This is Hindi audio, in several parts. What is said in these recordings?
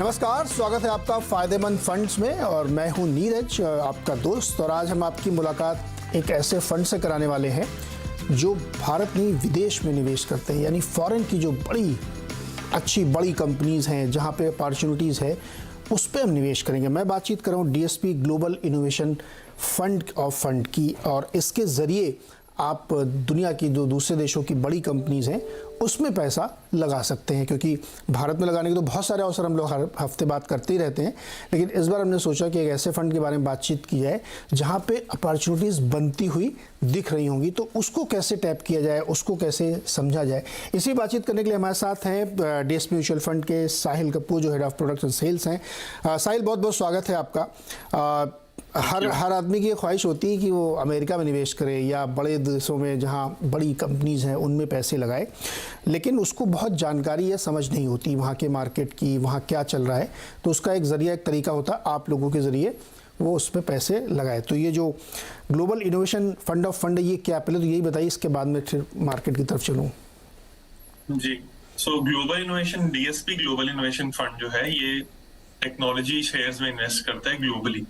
नमस्कार, स्वागत है आपका फायदेमंद फंड्स में और मैं हूं नीरज, आपका दोस्त। और आज हम आपकी मुलाकात एक ऐसे फंड से कराने वाले हैं जो भारत नहीं विदेश में निवेश करते हैं, यानी फॉरेन की जो बड़ी अच्छी बड़ी कंपनीज हैं जहां पे अपॉर्चुनिटीज़ है उस पर हम निवेश करेंगे। मैं बातचीत कर रहा हूँ DSP global innovation fund of fund की, और इसके ज़रिए आप दुनिया की जो दूसरे देशों की बड़ी कंपनीज हैं उसमें पैसा लगा सकते हैं, क्योंकि भारत में लगाने के तो बहुत सारे अवसर हम लोग हर हफ्ते बात करते ही रहते हैं, लेकिन इस बार हमने सोचा कि एक ऐसे फंड के बारे में बातचीत की जाए जहां पे अपॉर्चुनिटीज़ बनती हुई दिख रही होंगी, तो उसको कैसे टैप किया जाए, उसको कैसे समझा जाए। इसी बातचीत करने के लिए हमारे साथ हैं डीएसपी म्यूचुअल फंड के साहिल कपूर, जो head of product and sales हैं। साहिल, बहुत बहुत स्वागत है आपका। हर आदमी की ख्वाहिश होती है कि वो अमेरिका में निवेश करे या बड़े देशों में जहाँ बड़ी कंपनीज हैं उनमें पैसे लगाए, लेकिन उसको बहुत जानकारी या समझ नहीं होती वहाँ के मार्केट की, वहाँ क्या चल रहा है। तो उसका एक ज़रिया, एक तरीका होता है आप लोगों के ज़रिए वो उस पर पैसे लगाए। तो ये जो global innovation fund of fund है, ये क्या, पहले तो यही बताइए, इसके बाद में फिर मार्केट की तरफ चलूँ। जी, so global innovation, DSP global innovation fund जो है ये टेक्नोलॉजी शेयर्स में इन्वेस्ट करता है ग्लोबली,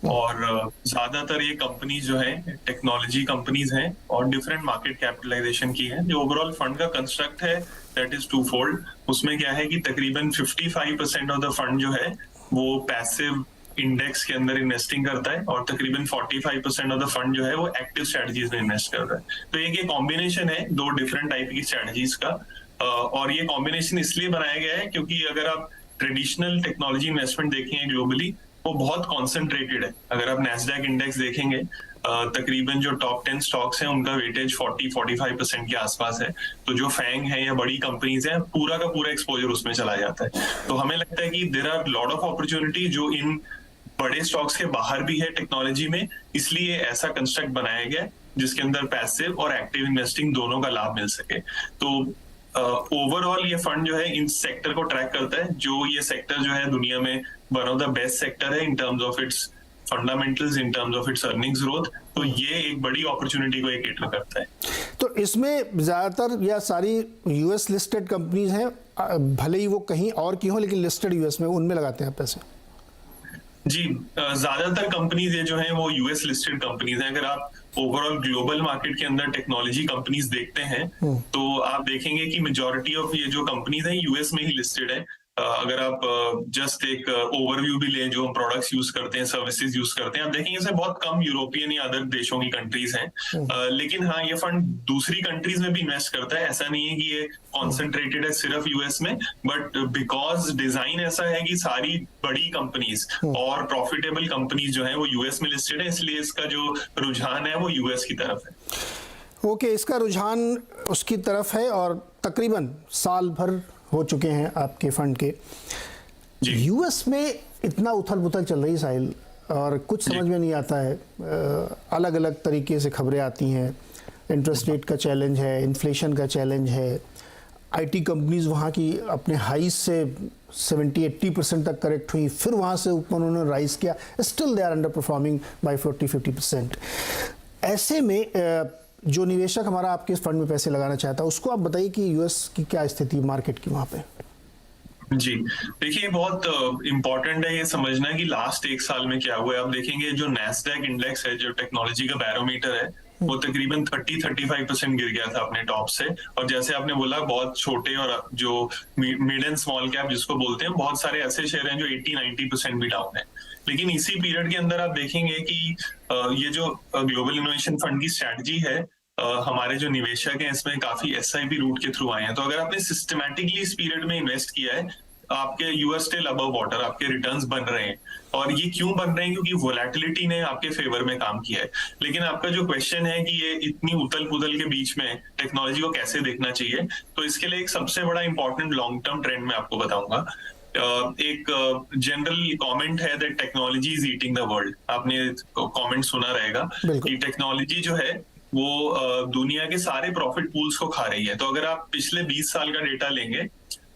और ज्यादातर ये कंपनीज जो है टेक्नोलॉजी कंपनीज हैं और डिफरेंट मार्केट कैपिटलाइजेशन की है। जो ओवरऑल फंड का कंस्ट्रक्ट है दैट इज टू फोल्ड। उसमें क्या है कि तकरीबन 55% ऑफ द फंड जो है वो पैसिव इंडेक्स के अंदर इन्वेस्टिंग करता है और तकरीबन 45% ऑफ द फंड जो है वो एक्टिव स्ट्रेटजीज में इन्वेस्ट कर रहा है। तो ये कॉम्बिनेशन है दो डिफरेंट टाइप की स्ट्रेटजीज का, और ये कॉम्बिनेशन इसलिए बनाया गया है क्योंकि अगर आप ट्रेडिशनल टेक्नोलॉजी इन्वेस्टमेंट देखेंगे ग्लोबली, वो बहुत कॉन्सेंट्रेटेड है। अगर आप नैस्डैक इंडेक्स देखेंगे, तकरीबन जो टॉप 10 स्टॉक्स हैं उनका वेटेज 40-45% के आसपास है। तो जो फैंग है या बड़ी कंपनीज हैं, पूरा का पूरा एक्सपोजर उसमें चला जाता है। तो हमें लगता है कि there are lot of opportunity जो इन बड़े स्टॉक्स के बाहर भी है टेक्नोलॉजी में, इसलिए ऐसा कंस्ट्रक्ट बनाया गया जिसके अंदर पैसिव और एक्टिव इन्वेस्टिंग दोनों का लाभ मिल सके। तो ओवरऑल ये फंड जो है इन सेक्टर को ट्रैक करता है। जो ये सेक्टर जो है दुनिया में one of the best sector है in terms of its fundamentals, in terms of its earnings growth. तो ये एक बड़ी अपॉर्चुनिटी को कैटर करता है। तो इसमें ज्यादातर या सारी यूएस लिस्टेड कंपनीज हैं, भले ही वो कहीं और की हो, लेकिन लिस्टेड यूएस में, उनमें लगाते हैं पैसे। जी, ज्यादातर कंपनीज ये जो है वो यूएस लिस्टेड कंपनीज हैं। अगर आप ओवरऑल ग्लोबल मार्केट के अंदर टेक्नोलॉजी कंपनीज देखते हैं तो आप देखेंगे कि मेजॉरिटी ऑफ ये जो कंपनीज हैं यूएस में ही लिस्टेड है। अगर आप जस्ट एक ओवरव्यू भी लें, जो हम प्रोडक्ट्स यूज करते हैं, सर्विसेज यूज करते हैं, आप देखेंगे इसमें बहुत कम यूरोपियन या अदर देशों की कंट्रीज हैं। लेकिन हाँ, ये फंड दूसरी कंट्रीज में भी इन्वेस्ट करता है। ऐसा नहीं है कि ये कॉन्सेंट्रेटेड है सिर्फ यूएस में, बट बिकॉज डिजाइन ऐसा है कि सारी बड़ी कंपनीज और प्रॉफिटेबल कंपनीज जो है वो यूएस में लिस्टेड है, इसलिए इसका जो रुझान है वो यूएस की तरफ है। ओके, इसका रुझान उसकी तरफ है और तकरीबन साल भर हो चुके हैं आपके फंड के। यूएस में इतना उथल पुथल चल रही साहिल, और कुछ समझ में नहीं आता है। अलग अलग तरीके से खबरें आती हैं। इंटरेस्ट रेट का चैलेंज है, इन्फ्लेशन का चैलेंज है, आईटी कंपनीज वहाँ की अपने हाई से 70-80% तक करेक्ट हुई, फिर वहाँ से ऊपर उन्होंने राइज किया, still they are underperforming by 40-50%। ऐसे में जो निवेशक हमारा आपके इस फंड में पैसे लगाना चाहता है, उसको आप बताइए कि यूएस की क्या स्थिति मार्केट की वहाँ पे। जी, देखिए बहुत इंपॉर्टेंट है ये समझना कि लास्ट एक साल में क्या हुआ है। आप देखेंगे जो नैस्डैक इंडेक्स है, जो टेक्नोलॉजी का बैरोमीटर है, वो तकरीबन 30-35% गिर गया था अपने टॉप से। और जैसे आपने बोला, बहुत छोटे और जो मिड एंड स्मॉल कैप जिसको बोलते हैं, बहुत सारे ऐसे शेयर हैं जो 80-90% भी डाउन है। लेकिन इसी पीरियड के अंदर आप देखेंगे कि ये जो ग्लोबल इनोवेशन फंड की स्ट्रैटेजी है, हमारे जो निवेशक हैं इसमें काफी एसआईपी रूट के थ्रू आए हैं। तो अगर आपने सिस्टमैटिकली इस पीरियड में इन्वेस्ट किया है, आपके यूएस स्टिल अबव वाटर, आपके रिटर्न्स बन रहे हैं। और ये क्यों बन रहे हैं? क्योंकि वोलेटिलिटी ने आपके फेवर में काम किया है। लेकिन आपका जो क्वेश्चन है कि ये इतनी उथल पुथल के बीच में टेक्नोलॉजी को कैसे देखना चाहिए, तो इसके लिए एक सबसे बड़ा इंपॉर्टेंट लॉन्ग टर्म ट्रेंड मैं आपको बताऊंगा। एक जनरल कमेंट है that technology is eating the world. आपने कमेंट सुना रहेगा कि टेक्नोलॉजी जो है वो दुनिया के सारे प्रॉफिट पूल्स को खा रही है। तो अगर आप पिछले 20 साल का डेटा लेंगे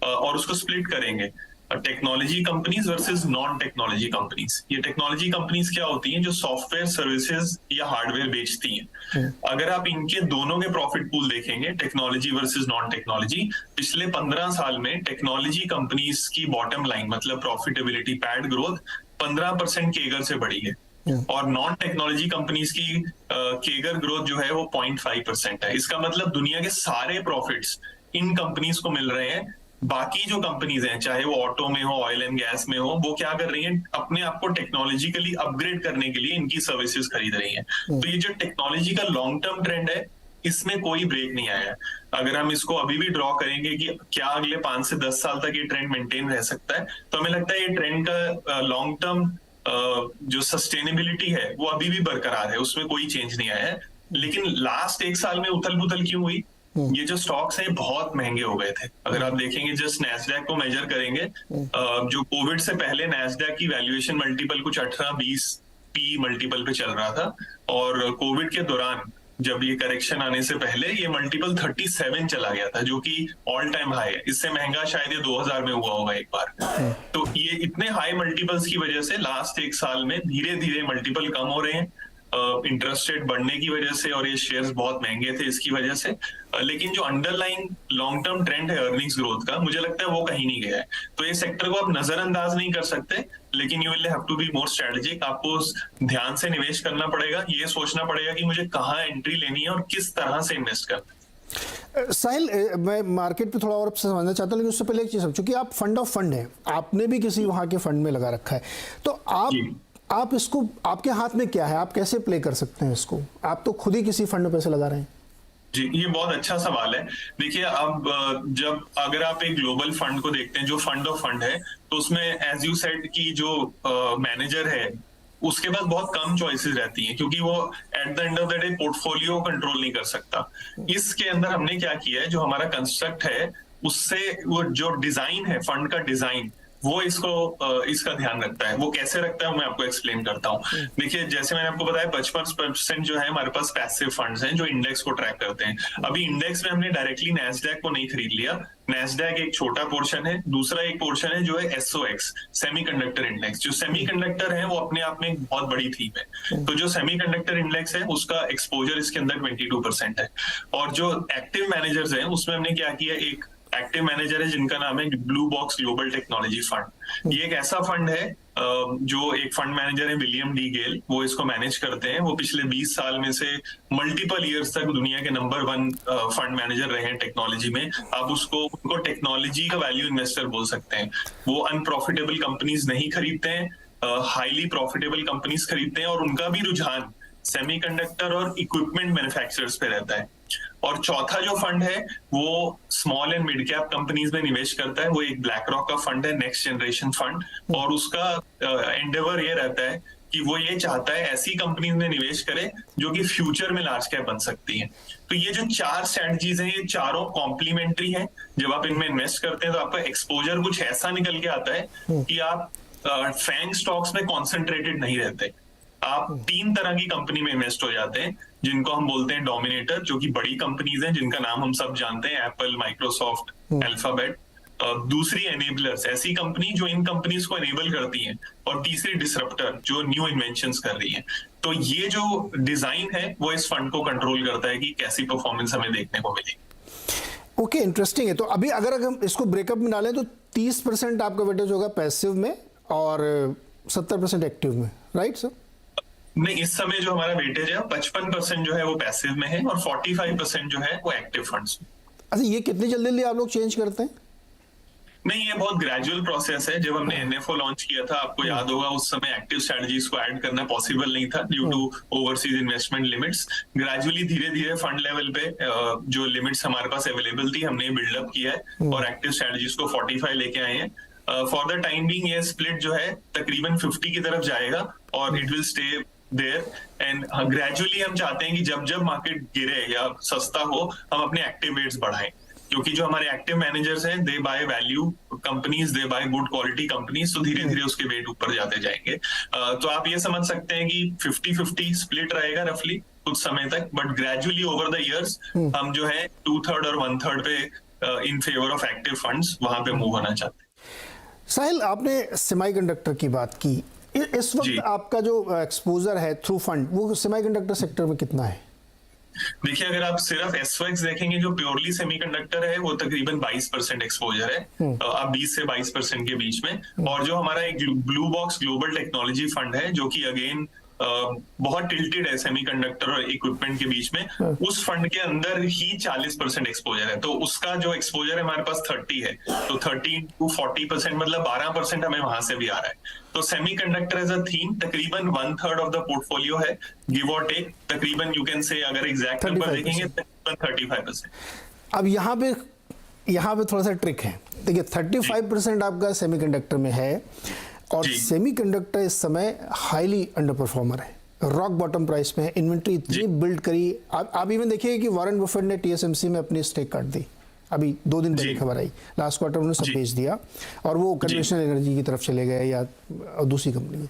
और उसको स्प्लिट करेंगे, technology companies versus non technology companies. ये टेक्नोलॉजी कंपनीज क्या होती हैं? जो सॉफ्टवेयर सर्विसेज या हार्डवेयर बेचती हैं। अगर आप इनके दोनों के प्रॉफिट पूल देखेंगे, टेक्नोलॉजी वर्सेस नॉन टेक्नोलॉजी, पिछले 15 साल में टेक्नोलॉजी कंपनीज की बॉटम लाइन मतलब प्रॉफिटेबिलिटी, पैड ग्रोथ 15% केगर से बढ़ी है और नॉन टेक्नोलॉजी कंपनीज की केगर ग्रोथ जो है वो 0.5% है। इसका मतलब दुनिया के सारे प्रॉफिट्स इन कंपनीज को मिल रहे हैं। बाकी जो कंपनीज हैं, चाहे वो ऑटो में हो, ऑयल एंड गैस में हो, वो क्या कर रही हैं? अपने आप को टेक्नोलॉजिकली अपग्रेड करने के लिए इनकी सर्विसेज खरीद रही हैं। तो ये जो टेक्नोलॉजी का लॉन्ग टर्म ट्रेंड है, इसमें कोई ब्रेक नहीं आया है। अगर हम इसको अभी भी ड्रॉ करेंगे कि क्या अगले 5 से 10 साल तक ये ट्रेंड मेंटेन रह सकता है, तो हमें लगता है ये ट्रेंड का लॉन्ग टर्म जो सस्टेनेबिलिटी है वो अभी भी बरकरार है, उसमें कोई चेंज नहीं आया है। लेकिन लास्ट 1 साल में उथल पुथल क्यों हुई? ये जो स्टॉक्स हैं बहुत महंगे हो गए थे। अगर आप देखेंगे, जस्ट नैस्डैक को मेजर करेंगे, जो कोविड से पहले नैस्डैक की वैल्यूएशन मल्टीपल कुछ 18-20 पी मल्टीपल पे चल रहा था और कोविड के दौरान जब ये करेक्शन आने से पहले ये मल्टीपल 37 चला गया था, जो कि ऑल टाइम हाई है। इससे महंगा शायद ये 2000 में हुआ होगा एक बार। तो ये इतने हाई मल्टीपल्स की वजह से लास्ट 1 साल में धीरे धीरे मल्टीपल कम हो रहे हैं, इंटरेस्ट रेट बढ़ने की वजह से, और ये शेयर्स बहुत महंगे थे इसकी वजह से। लेकिन जो अंडरलाइंग लॉन्ग टर्म ट्रेंड है अर्निंग्स ग्रोथ का, मुझे लगता है वो कहीं नहीं गया है। तो ये सेक्टर को आप नजरअंदाज नहीं कर सकते, लेकिन you will have to be more strategic. आपको ध्यान से निवेश करना पड़ेगा, ये सोचना पड़ेगा कि मुझे कहाँ एंट्री लेनी है और किस तरह से इन्वेस्ट करना है। साहिल, मैं मार्केट पे थोड़ा और समझना चाहता हूँ, लेकिन उससे पहले एक चीज़, चूंकि आप फंड ऑफ फंड है, आपने भी किसी वहाँ के फंड में लगा रखा है, तो आप इसको, आपके हाथ में क्या है, आप कैसे प्ले कर सकते हैं इसको? आप तो खुद ही किसी फंड में पैसे लगा रहे हैं। जी, ये बहुत अच्छा सवाल है। देखिए, अब जब अगर आप एक ग्लोबल फंड को देखते हैं जो फंड ऑफ फंड है, तो उसमें एज यू सेड की जो मैनेजर है उसके पास बहुत कम चॉइसेस रहती हैं, क्योंकि वो at the end of the day portfolio control नहीं कर सकता। इसके अंदर हमने क्या किया है, जो हमारा कंस्ट्रक्ट है उससे वो जो डिजाइन है, फंड का डिजाइन, वो इसका ध्यान रखता है। वो कैसे रखता है मैं आपको एक्सप्लेन करता हूँ। देखिए, जैसे मैंने आपको बताया 55% जो है हमारे पास पैसिव फंड्स हैं जो इंडेक्स को ट्रैक करते हैं। अभी इंडेक्स में हमने डायरेक्टली नैस्डैक को नहीं खरीद लिया। नैस्डैक एक छोटा पोर्शन है, दूसरा एक पोर्शन है जो है SOX, सेमीकंडक्टर इंडेक्स। जो सेमीकंडक्टर है वो अपने आप में एक बहुत बड़ी थीम है। तो जो सेमीकंडक्टर इंडेक्स है उसका एक्सपोजर इसके अंदर 22% है। और जो एक्टिव मैनेजर्स हैं उसमें हमने क्या किया, एक एक्टिव मैनेजर है जिनका नाम है blue box global technology fund. ये एक ऐसा फंड है जो एक फंड मैनेजर है विलियम डी गेल, वो इसको मैनेज करते हैं। वो पिछले 20 साल में से मल्टीपल ईयर्स तक दुनिया के नंबर 1 फंड मैनेजर रहे हैं टेक्नोलॉजी में। आप उनको टेक्नोलॉजी का वैल्यू इन्वेस्टर बोल सकते हैं। वो अनप्रॉफिटेबल कंपनीज नहीं खरीदते हैं, हाईली प्रॉफिटेबल कंपनीज खरीदते हैं, और उनका भी रुझान सेमीकंडक्टर और इक्विपमेंट मैन्युफैक्चरर्स पे रहता है। और चौथा जो फंड है वो small and mid cap companies में निवेश करता है। वो एक ब्लैक रॉक का फंड है, नेक्स्ट जनरेशन फंड, और उसका एंडेवर ये रहता है कि वो ये चाहता है ऐसी कंपनीज में निवेश करे जो कि फ्यूचर में लार्ज कैप बन सकती हैं। तो ये जो 4 स्ट्रेटजीज हैं, ये चारों कॉम्प्लीमेंट्री हैं। जब आप इनमें इन्वेस्ट करते हैं तो आपका एक्सपोजर कुछ ऐसा निकल के आता है कि आप फैंग स्टॉक्स में कॉन्सेंट्रेटेड नहीं रहते। आप 3 तरह की कंपनी में इन्वेस्ट हो जाते हैं, जिनको हम बोलते हैं डोमिनेटर, जो कि बड़ी कंपनीज हैं जिनका नाम हम सब जानते हैं, एप्पल, माइक्रोसॉफ्ट, अल्फाबेट। दूसरी एनेबलर्स, ऐसी कंपनी जो इन कंपनीज को एनेबल करती हैं। और तीसरी डिसरप्टर, जो न्यू इन्वेंशंस कर रही हैं। तो ये जो डिजाइन है वो इस फंड को कंट्रोल करता है कि कैसी परफॉर्मेंस हमें देखने को मिलेगी। ओके, इंटरेस्टिंग है। तो अभी अगर हम इसको ब्रेकअप में डालें तो 30% आपका वेटेज होगा पैसिव में और 70% एक्टिव में, राइट सर? नहीं, इस समय जो हमारा वेटेज है 55% जो है वो पैसिव में है और 45% जो है वो एक्टिव फंड्स में। अच्छा, ये कितनी जल्दी आप लोग चेंज करते हैं? नहीं, ये बहुत ग्रेजुअल प्रोसेस है। जब हमने NFO लॉन्च किया था, आपको याद होगा, उस समय एक्टिव स्ट्रेटजीज को ऐड करना पॉसिबल नहीं था due to overseas investment limits. Gradually धीरे धीरे फंड लेवल पे जो लिमिट्स हमारे पास अवेलेबल थी हमने बिल्डअप किया है और एक्टिव स्ट्रेटजीज को 45 लेके आए हैं। फॉर द टाइम बीइंग ये स्प्लिट जो है तकरीबन 50 की तरफ जाएगा और it will stay there. And gradually हम चाहते हैं कि जब जब मार्केट गिरे या सस्ता हो, हम अपने एक्टिव वेट्स बढ़ाएं, क्योंकि जो हमारे एक्टिव मैनेजर्स हैं they buy value companies, they buy good quality companies, तो धीरे धीरे उसके वेट ऊपर जाते जाएंगे। तो आप ये समझ सकते हैं कि 50-50 स्प्लिट रहेगा रफली कुछ समय तक, but gradually over the years हम जो है 2/3 और 1/3 पे in favour of active funds वहां पे मूव होना चाहते हैं। साहिल, आपने सेमीकंडक्टर की बात की। इस जी। वक्त आपका जो एक्सपोजर है थ्रू फंड वो सेमीकंडक्टर सेक्टर में कितना है? देखिए, अगर आप सिर्फ एसओएक्स देखेंगे जो प्योरली सेमीकंडक्टर है वो तकरीबन 22% एक्सपोजर है, आप 20 से 22% के बीच में। और जो हमारा एक blue box global technology fund है जो कि अगेन बहुत टिल्टेड है सेमीकंडक्टर और इक्विपमेंट के बीच में, उस फंड के अंदर ही 40% एक्सपोजर है। तो उसका जो एक्सपोजर है हमारे पास 30 है, तो 30 to 40% मतलब 12% हमें वहां से भी आ रहा है। तो सेमीकंडक्टर एज अ थीम तकरीबन 1/3 ऑफ द पोर्टफोलियो है, गिव और टेक। तकरीबन यू कैन से, अगर एग्जैक्ट नंबर देखेंगे, तकरीबन 35%। अब यहाँ पे थोड़ा सा ट्रिक है। देखिए, 35% आपका सेमीकंडक्टर में है और सेमीकंडक्टर इस समय हाईली अंडर परफॉर्मर है, रॉक बॉटम प्राइस में है, इन्वेंट्री इतनी बिल्ड करी। आप इवन देखिए कि वॉरेन बफेट ने टीएसएमसी में अपनी स्टेक काट दी, अभी 2 दिन पहले खबर आई, लास्ट क्वार्टर उन्होंने सब बेच दिया और वो कन्वेंशनल एनर्जी की तरफ चले गए या दूसरी कंपनी।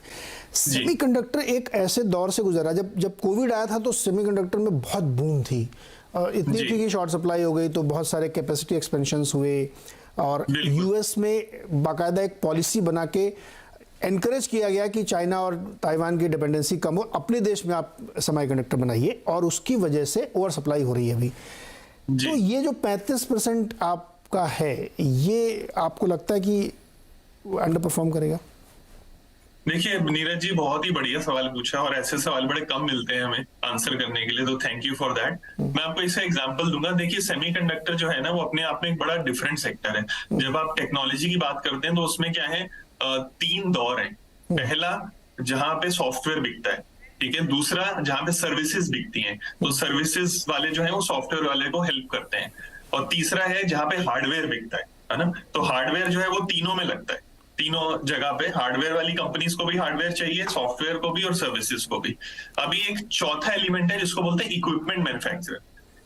सेमीकंडक्टर एक ऐसे दौर से गुजरा, जब कोविड आया था तो सेमीकंडक्टर में बहुत बूम थी, इतनी थी कि शॉर्ट सप्लाई हो गई, तो बहुत सारे कैपेसिटी एक्सपेंशंस हुए और यूएस में बाकायदा एक पॉलिसी बना के एनकरेज किया गया कि चाइना और ताइवान की डिपेंडेंसी कम हो, अपने देश में आप सेमीकंडक्टर बनाइए, और उसकी वजह से ओवर सप्लाई हो रही है अभी। तो ये जो 35% आपका है, ये आपको लगता है कि अंडर परफॉर्म करेगा? देखिए नीरज जी, बहुत ही बढ़िया सवाल पूछा और ऐसे सवाल बड़े कम मिलते हैं हमें आंसर करने के लिए, तो थैंक यू फॉर दैट। मैं आपको इसका एग्जांपल दूंगा। देखिए, सेमीकंडक्टर जो है ना, वो अपने आप में एक बड़ा डिफरेंट सेक्टर है। जब आप टेक्नोलॉजी की बात करते हैं तो उसमें क्या है, 3 दौर है। पहला, जहां पे सॉफ्टवेयर बिकता है, ठीक है। दूसरा, जहां पे सर्विसेज बिकती हैं, तो सर्विसेज वाले जो है वो सॉफ्टवेयर वाले को हेल्प करते हैं। और तीसरा है जहां पे हार्डवेयर बिकता है ना। तो हार्डवेयर जो है वो तीनों में लगता है, तीनों जगह पे। हार्डवेयर वाली कंपनीज को भी हार्डवेयर चाहिए, सॉफ्टवेयर को भी और सर्विसेज को भी। अभी एक चौथा एलिमेंट है जिसको बोलते हैं इक्विपमेंट मैन्युफैक्चरर।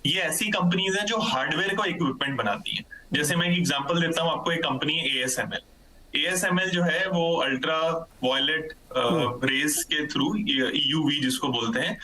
ये ऐसी कंपनीज हैं जो हार्डवेयर को इक्विपमेंट बनाती हैं। जैसे मैं एक एग्जांपल देता हूँ आपको, एक कंपनी है एएसएमएल। एएसएमएल जो है वो अल्ट्रा वायलेट रेज के थ्रू, ईयूवी जिसको बोलते हैं,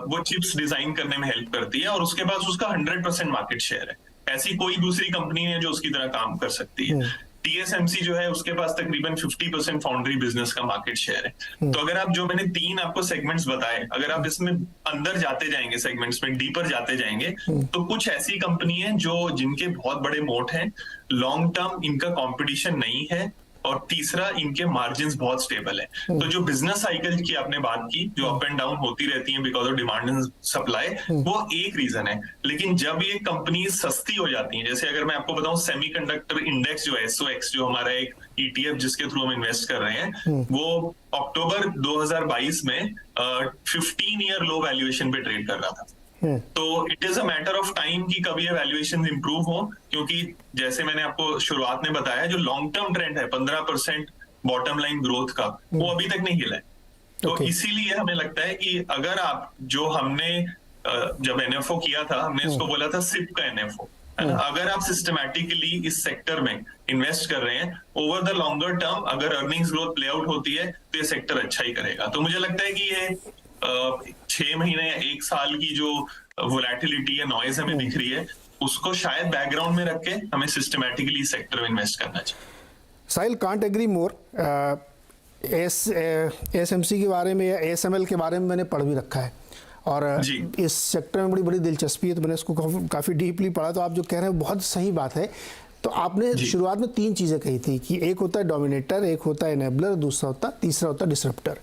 वो चिप्स डिजाइन करने में हेल्प करती है और उसके पास उसका 100% मार्केट शेयर है। ऐसी कोई दूसरी कंपनी है जो उसकी तरह काम कर सकती है। टीएसएमसी जो है उसके पास तकरीबन 50% फाउंड्री बिजनेस का मार्केट शेयर है। तो अगर आप, जो मैंने 3 आपको सेगमेंट्स बताए, अगर आप इसमें अंदर जाते जाएंगे, सेगमेंट्स में डीपर जाते जाएंगे, तो कुछ ऐसी कंपनी है जो जिनके बहुत बड़े मोट हैं, लॉन्ग टर्म इनका कंपटीशन नहीं है, और तीसरा, इनके मार्जिन्स बहुत स्टेबल है। तो जो बिजनेस साइकिल की आपने बात की, जो अप एंड डाउन होती रहती है because of demand and supply, वो एक रीजन है। लेकिन जब ये कंपनी सस्ती हो जाती हैं, जैसे अगर मैं आपको बताऊं, सेमीकंडक्टर इंडेक्स जो है, एसओएक्स, जो हमारा एक ईटीएफ जिसके थ्रू हम इन्वेस्ट कर रहे हैं, वो अक्टूबर 2022 में 15 ईयर लो वैल्यूएशन पे ट्रेड कर रहा था। तो it is a matter of time कि कभी ये वैल्यूएशन इंप्रूव हो, क्योंकि जैसे मैंने आपको शुरुआत में बताया, जो लॉन्ग टर्म ट्रेंड है 15% बॉटम लाइन ग्रोथ का, वो अभी तक नहीं हिला है। तो इसीलिए हमें लगता है कि अगर आप, जो हमने जब एनएफओ किया था, हमने इसको बोला था सिप का एनएफओ। अगर आप सिस्टमैटिकली इस सेक्टर में इन्वेस्ट कर रहे हैं, ओवर द लॉन्गर टर्म अगर अर्निंग्स ग्रोथ प्ले आउट होती है तो ये सेक्टर अच्छा ही करेगा। तो मुझे लगता है कि ये 6 महीने या 1 साल की जो वोलेटिलिटी या नॉइज हमें दिख रही है, उसको शायद बैकग्राउंड में रख के हमें सिस्टमैटिकली सेक्टर में इन्वेस्ट करना चाहिए। साहिल, कांट एग्री मोर। एएसएमसी के बारे में या एएसएमएल के बारे में मैंने पढ़ भी रखा है और इस सेक्टर में बड़ी बड़ी दिलचस्पी है, तो मैंने इसको काफ़ी डीपली पढ़ा। तो आप जो कह रहे हैं बहुत सही बात है। तो आपने शुरुआत में 3 चीज़ें कही थी कि एक होता है डोमिनेटर, एक होता है एनेबलर, तीसरा होता है डिसरप्टर।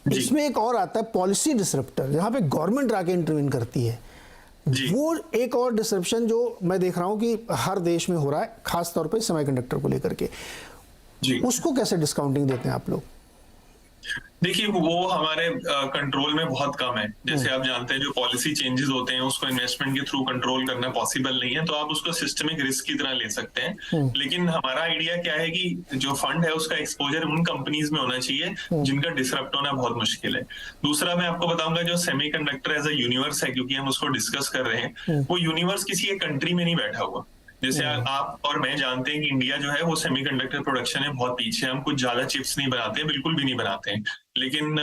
इसमें एक और आता है पॉलिसी डिसरप्टर, जहाँ पे गवर्नमेंट आके इंटरवीन करती है। वो एक और डिसरप्शन जो मैं देख रहा हूँ कि हर देश में हो रहा है, खास तौर पे सेमीकंडक्टर को लेकर के। उसको कैसे डिस्काउंटिंग देते हैं आप लोग? देखिए, वो हमारे कंट्रोल में बहुत कम है। जैसे आप जानते हैं, जो पॉलिसी चेंजेस होते हैं उसको इन्वेस्टमेंट के थ्रू कंट्रोल करना पॉसिबल नहीं है, तो आप उसको सिस्टमिक रिस्क की तरह ले सकते हैं। लेकिन हमारा आइडिया क्या है कि जो फंड है उसका एक्सपोजर उन कंपनीज में होना चाहिए जिनका डिसरप्ट होना बहुत मुश्किल है। दूसरा, मैं आपको बताऊंगा, जो सेमीकंडक्टर एज अ यूनिवर्स है, क्योंकि हम उसको डिस्कस कर रहे हैं, वो यूनिवर्स किसी एक कंट्री में नहीं बैठा हुआ। जैसे आप और मैं जानते हैं कि इंडिया जो है वो सेमीकंडक्टर प्रोडक्शन में बहुत पीछे है। हम कुछ ज्यादा चिप्स नहीं बनाते, बिल्कुल भी नहीं बनाते हैं। लेकिन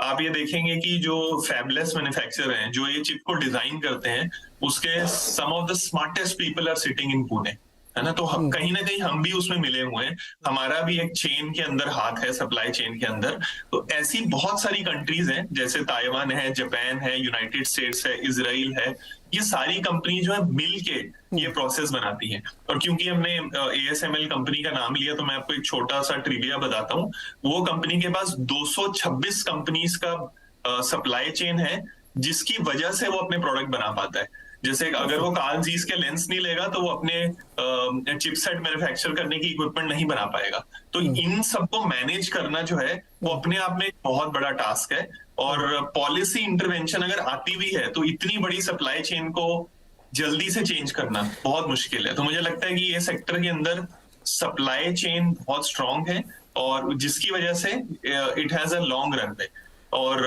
आप ये देखेंगे कि जो फैबलेस मैन्युफैक्चरर हैं, जो ये चिप को डिजाइन करते हैं, उसके some of the smartest people are sitting in Pune. है ना। तो कहीं ना कहीं हम भी उसमें मिले हुए हैं, हमारा भी एक चेन के अंदर हाथ है, सप्लाई चेन के अंदर। तो ऐसी बहुत सारी कंट्रीज हैं, जैसे ताइवान है, जापान है, यूनाइटेड स्टेट्स है, इजराइल है, ये सारी कंपनी जो है मिल के ये प्रोसेस बनाती है। और क्योंकि हमने ASML कंपनी का नाम लिया, तो मैं आपको एक छोटा सा ट्रिविया बताता हूँ। वो कंपनी के पास 226 कंपनीज का सप्लाई चेन है, जिसकी वजह से वो अपने प्रोडक्ट बना पाता है। जैसे अगर वो कार्ल जीस के लेंस नहीं लेगा, तो वो अपने चिपसेट मैन्युफैक्चर करने की इक्विपमेंट नहीं बना पाएगा। तो इन सबको मैनेज करना जो है वो अपने आप में एक बहुत बड़ा टास्क है। और पॉलिसी इंटरवेंशन अगर आती भी है, तो इतनी बड़ी सप्लाई चेन को जल्दी से चेंज करना बहुत मुश्किल है। तो मुझे लगता है कि ये सेक्टर के अंदर सप्लाई चेन बहुत स्ट्रांग है, और जिसकी वजह से it has a long run पे। और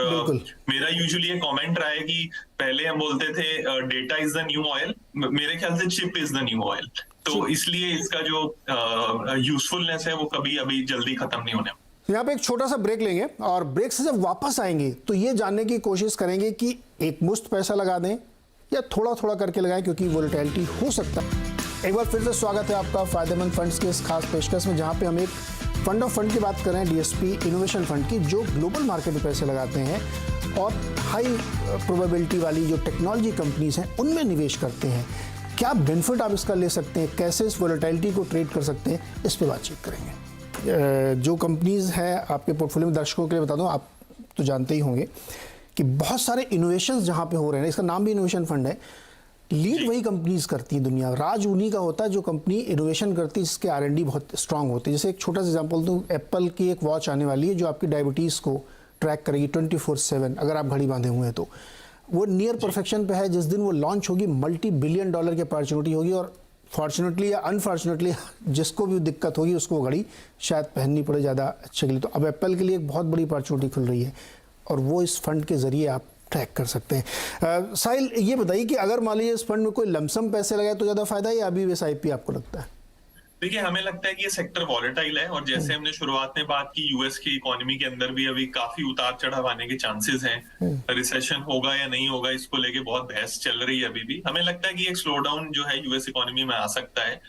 मेरा यूजुअली ये कमेंट रहा है कि पहले हम बोलते थे data is the new oil, मेरे ख्याल से chip is the new oil. तो इसलिए इसका जो यूजफुलनेस है वो कभी अभी जल्दी खत्म नहीं होने। यहाँ पे एक छोटा सा ब्रेक लेंगे, और ब्रेक से जब वापस आएंगे तो ये जानने की कोशिश करेंगे कि एक मुश्त पैसा लगा दें या थोड़ा थोड़ा करके लगाएं, क्योंकि वोलेटिलिटी हो सकता है। एक बार फिर से स्वागत है आपका फायदेमंद फंड्स के इस खास पेशकश में, जहाँ पे हम एक फंड ऑफ फंड की बात कर रहे हैं, DSP इनोवेशन फंड की, जो ग्लोबल मार्केट में पैसे लगाते हैं और हाई प्रोबेबिलिटी वाली जो टेक्नोलॉजी कंपनीज हैं उनमें निवेश करते हैं। क्या बेनिफिट आप इसका ले सकते हैं, कैसे इस वोलेटिलिटी को ट्रेड कर सकते हैं, इस पर बातचीत करेंगे। जो कंपनीज हैं आपके पोर्टफोलियो में, दर्शकों के लिए बता दूं, आप तो जानते ही होंगे कि बहुत सारे इनोवेशंस जहाँ पे हो रहे हैं, इसका नाम भी इनोवेशन फंड है, लीड वही कंपनीज करती हैं दुनिया, राज उन्हीं का होता है जो कंपनी इनोवेशन करती है, जिसके R&D बहुत स्ट्रांग होते हैं। जैसे एक छोटा सा एग्जांपल दूं, एप्पल की एक वॉच आने वाली है जो आपकी डायबिटीज़ को ट्रैक करेगी 24/7, अगर आप घड़ी बांधे हुए हैं तो। वो नियर परफेक्शन पे है, जिस दिन वो लॉन्च होगी $multi-billion की अपॉर्चुनिटी होगी, और फॉर्चुनेटली या अनफॉर्चुनेटली जिसको भी दिक्कत होगी उसको वो घड़ी शायद पहननी पड़े ज़्यादा अच्छे के लिए। तो अब एप्पल के लिए एक बहुत बड़ी अपॉर्चुनिटी खुल रही है, और वो इस फंड के ज़रिए आप ट्रैक कर सकते हैं। साहिल, ये बताइए कि अगर मान लीजिए इस फंड में कोई लमसम पैसे लगाए तो ज़्यादा फायदा है, या अभी SIP आपको लगता है? देखिए, हमें लगता है कि ये सेक्टर वॉलेटाइल है, और जैसे हमने शुरुआत में बात की, यूएस की इकोनॉमी के अंदर भी अभी काफी उतार चढ़ाव आने के चांसेस हैं। रिसेशन होगा या नहीं होगा, इसको लेके बहुत बहस चल रही है अभी भी। हमें लगता है कि एक स्लो डाउन जो है यूएस इकोनॉमी में आ सकता है।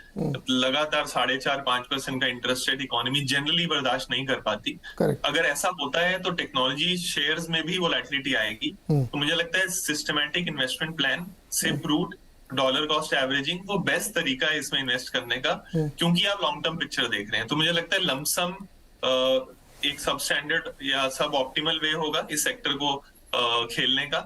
लगातार 4.5-5% का इंटरेस्ट रेट इकोनॉमी जनरली बर्दाश्त नहीं कर पाती। अगर ऐसा होता है तो टेक्नोलॉजी शेयर्स में भी वोलेटिलिटी आएगी। तो मुझे लगता है systematic investment plan, SIP route, dollar cost averaging वो बेस्ट तरीका है इसमें इन्वेस्ट करने का, क्योंकि आप लॉन्ग टर्म पिक्चर देख रहे हैं। तो मुझे लगता है लमसम एक सब स्टैंडर्ड या सब ऑप्टिमल वे होगा इस सेक्टर को खेलने का।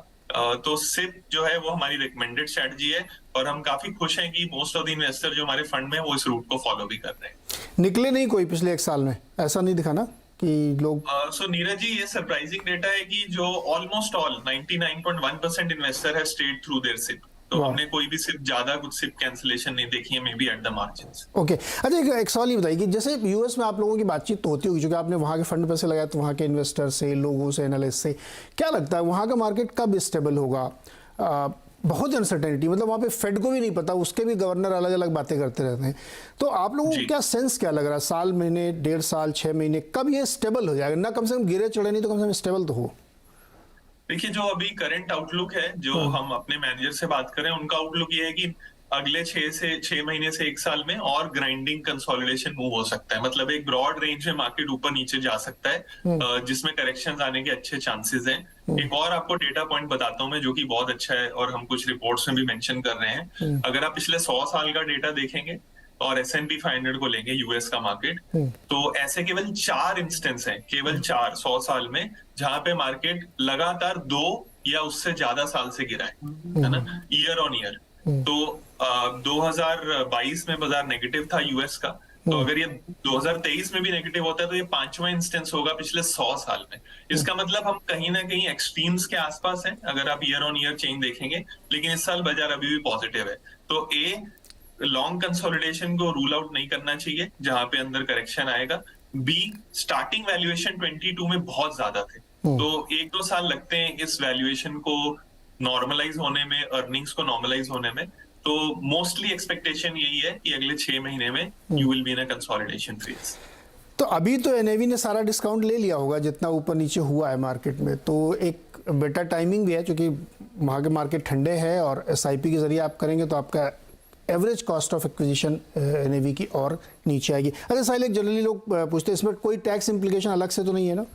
तो सिप जो है वो हमारी रिकमेंडेड स्ट्रेटजी है, और हम काफी खुश हैं कि मोस्ट ऑफ द इन्वेस्टर जो हमारे फंड में वो इस रूट को फॉलो भी कर रहे हैं। निकले नहीं कोई पिछले 1 साल में, ऐसा नहीं दिखा ना कि लोग। सो नीरज जी, ये सरप्राइजिंग डेटा है कि जो ऑलमोस्ट ऑल 99.1% इन्वेस्टर है स्टेड थ्रू देयर सिप। तो हमने कोई भी सिर्फ ज्यादा कुछ सिप कैंसिलेशन नहीं देखी है, may be at the margins. Okay, अच्छा एक सवाल ये बताइए कि जैसे यूएस में आप लोगों की बातचीत तो होती होगी, क्योंकि आपने वहाँ के फंड पैसे लगाए, तो वहाँ के इन्वेस्टर से, लोगों से, एनालिस्ट से, क्या लगता है वहाँ का मार्केट कब स्टेबल होगा? बहुत अनसर्टेनिटी, मतलब वहाँ पे फेड को भी नहीं पता, उसके भी गवर्नर अलग अलग बातें करते रहते हैं। तो आप लोगों को क्या सेंस क्या लग रहा है, साल, महीने, 1.5 साल, 6 महीने, कब ये स्टेबल हो जाएगा? ना कम से कम गिरे चढ़े नहीं तो कम से कम स्टेबल तो हो। देखिए, जो अभी करंट आउटलुक है, जो हम अपने मैनेजर से बात करें, उनका आउटलुक ये है कि अगले 6 महीने से 1 साल में और ग्राइंडिंग कंसोलिडेशन मूव हो सकता है। मतलब एक ब्रॉड रेंज में मार्केट ऊपर नीचे जा सकता है, जिसमें करेक्शंस आने के अच्छे चांसेस हैं। एक और आपको डेटा पॉइंट बताता हूं मैं, जो कि बहुत अच्छा है और हम कुछ रिपोर्ट्स में भी मेंशन कर रहे हैं। अगर आप पिछले 100 साल का डेटा देखेंगे और S&P 500 को लेंगे, यूएस का मार्केट, तो ऐसे केवल 4 इंस्टेंस हैं, केवल 4 100 साल में, जहां पे मार्केट लगातार 2 या उससे ज्यादा साल से गिरा है ना, ईयर ऑन ईयर। तो 2022 में बाजार नेगेटिव था यूएस का, तो अगर ये 2023 में भी नेगेटिव होता है तो ये 5वां इंस्टेंस होगा पिछले 100 साल में। इसका मतलब हम कहीं ना कहीं एक्सट्रीम्स के आसपास हैं अगर आप ईयर ऑन ईयर चेंज देखेंगे, लेकिन इस साल बाजार अभी भी पॉजिटिव है। तो लॉन्ग कंसोलिडेशन को रूल आउट नहीं करना चाहिए जहां पे अंदर करेक्शन आएगा। स्टार्टिंग वैल्यूएशन 22 में बहुत ज्यादा थे, तो 1-2 साल लगते हैं इस वैल्यूएशन को नॉर्मलाइज होने में, अर्निंग्स को नॉर्मलाइज होने में। तो मोस्टली एक्सपेक्टेशन यही है कि अगले 6 महीने में you will be in a consolidation phase. तो अभी तो NAV ने सारा डिस्काउंट ले लिया होगा जितना ऊपर नीचे हुआ है मार्केट में, तो एक बेटर टाइमिंग भी है, क्योंकि वहाँ के मार्केट ठंडे है, और SIP के जरिए आप करेंगे तो आपका average cost of acquisition NAV की और नीचे आएगी। अच्छा साहिल, एक जनरली लोग पूछते हैं इसमें कोई टैक्स इम्प्लीकेशन अलग से तो नहीं है ना?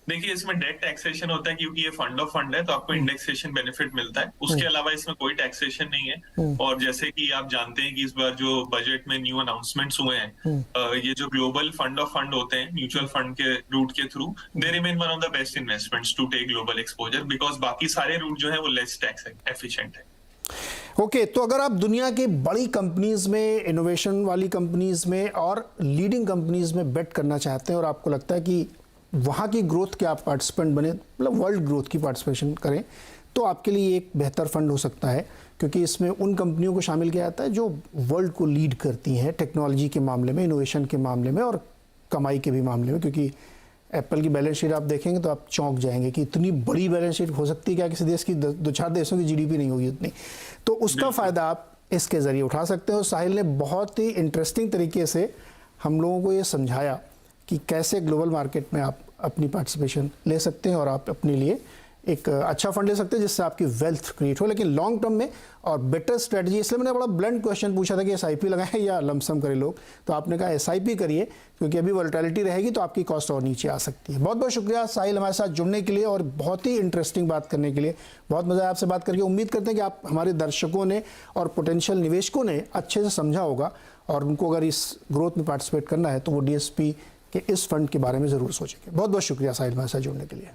देखिए, इसमें डेट टैक्सेशन होता है क्योंकि ये फंड ऑफ फंड है, तो आपको इंडेक्सेशन बेनिफिट मिलता है। उसके अलावा इसमें कोई टैक्सेशन नहीं है। और जैसे कि आप जानते हैं कि इस बार जो बजट में न्यू अनाउंसमेंट्स हुए हैं, ये जो ग्लोबल फंड ऑफ फंड होते हैं म्यूचुअल फंड के रूट के through, they remain one of the best investments to take global exposure, because बाकी सारे रूट जो है वो लेस टैक्स एफिशिएंट है। ओके, तो अगर आप दुनिया के बड़ी कंपनीज में, इनोवेशन वाली कंपनीज में और लीडिंग कंपनीज में बेट करना चाहते हैं और आपको लगता है कि वहाँ की ग्रोथ के आप पार्टिसिपेंट बने, मतलब वर्ल्ड ग्रोथ की पार्टिसिपेशन करें, तो आपके लिए एक बेहतर फंड हो सकता है, क्योंकि इसमें उन कंपनियों को शामिल किया जाता है जो वर्ल्ड को लीड करती हैं टेक्नोलॉजी के मामले में, इनोवेशन के मामले में और कमाई के भी मामले में। क्योंकि एप्पल की बैलेंस शीट आप देखेंगे तो आप चौंक जाएंगे कि इतनी बड़ी बैलेंस शीट हो सकती है क्या? किसी देश की, दो चार देशों की जीडीपी नहीं होगी उतनी। तो उसका फ़ायदा आप इसके ज़रिए उठा सकते हो। साहिल ने बहुत ही इंटरेस्टिंग तरीके से हम लोगों को ये समझाया कि कैसे ग्लोबल मार्केट में आप अपनी पार्टिसिपेशन ले सकते हैं और आप अपने लिए एक अच्छा फंड ले सकते हैं जिससे आपकी वेल्थ क्रिएट हो, लेकिन लॉन्ग टर्म में और बेटर स्ट्रेटजी। इसलिए मैंने बड़ा ब्लंट क्वेश्चन पूछा था कि एसआईपी लगाएं या लमसम करें लोग, तो आपने कहा एसआईपी करिए, क्योंकि अभी वोलेटिलिटी रहेगी तो आपकी कॉस्ट और नीचे आ सकती है। बहुत बहुत शुक्रिया साहिल हमारे साथ जुड़ने के लिए और बहुत ही इंटरेस्टिंग बात करने के लिए। बहुत मज़ा आया आपसे बात करके। उम्मीद करते हैं कि आप हमारे दर्शकों ने और पोटेंशियल निवेशकों ने अच्छे से समझा होगा और उनको अगर इस ग्रोथ में पार्टिसिपेट करना है तो वो डीएसपी के इस फंड के बारे में ज़रूर सोचेंगे। बहुत बहुत शुक्रिया साहिल हमारे साथ जुड़ने के लिए।